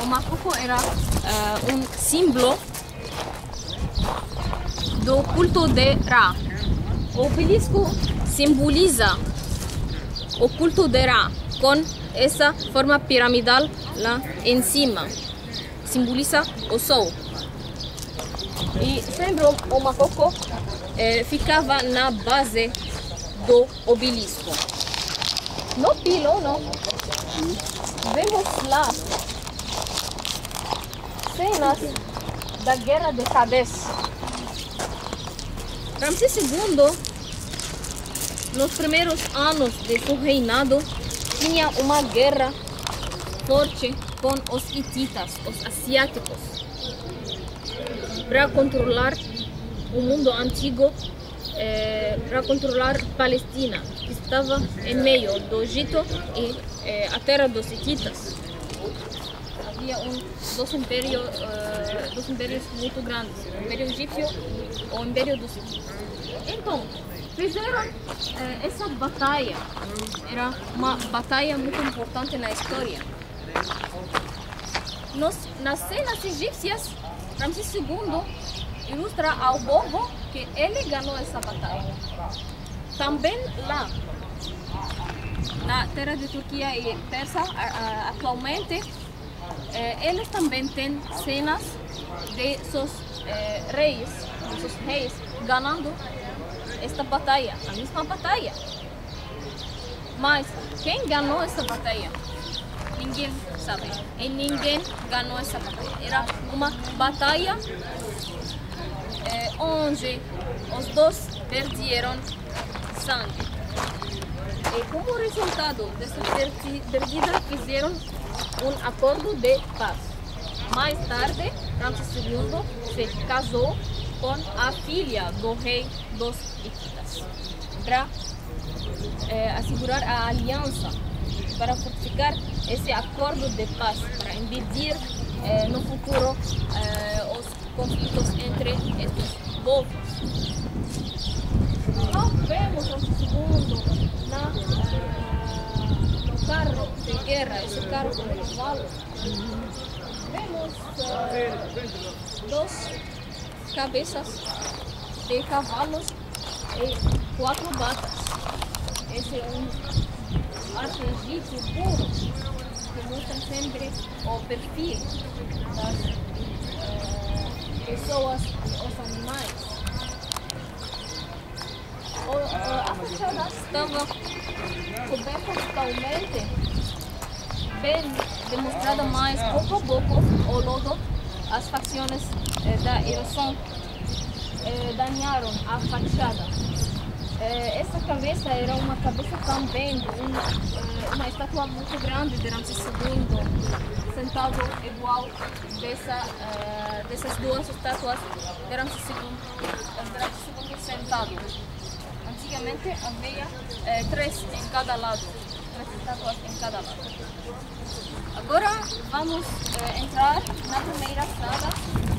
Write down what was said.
o macaco era símbolo do culto de Ra. O obelisco simboliza o culto de Ra com essa forma piramidal lá em cima. Simboliza o sol. E sempre o macaco ficava na base do obelisco. No pilono, vemos lá cenas da Guerra de Cádiz. Ramsés II, nos primeiros anos de seu reinado, tinha uma guerra forte com os hititas, os asiáticos, para controlar o mundo antigo, para controlar Palestina, que estava em meio do Egito e a terra dos hititas. Havia dois impérios muito grandes, o Império Egípcio e o Império dos Hititas. Então, fizeram essa batalha, era uma batalha muito importante na história. Nas cenas egípcias, Ramsés II ilustra ao povo que ele ganhou essa batalha. Também lá, na terra de Turquia e Pérsia, atualmente, eles também têm cenas de seus reis ganhando esta batalha, a mesma batalha. Mas quem ganhou essa batalha? Ninguém sabe. E ninguém ganhou essa batalha. Era uma batalha onde os dois perderam sangue. E como resultado dessa perdida, fizeram um acordo de paz. Mais tarde, Ramsés II se casou com a filha do rei dos hititas para assegurar a aliança, para fortificar esse acordo de paz, para impedir no futuro os conflitos entre estes povos. Nós vemos Ramsés II no carro de guerra, esse carro com cavalo. Vemos duas cabeças de cavalos e 4 batas. Esse é arte egípcio puro, que mostra sempre o perfil das pessoas e os animais. A fachada estava coberta totalmente, bem demonstrada, mas pouco a pouco o lodo, as facções da erosão dañaram a fachada. Essa cabeça era uma cabeça também, uma estátua muito grande de Ramsés II, sentado igual dessas duas estátuas de Ramsés II sentado. Antigamente havia 3 em cada lado, 3 estátuas em cada lado. Agora vamos entrar na primeira sala.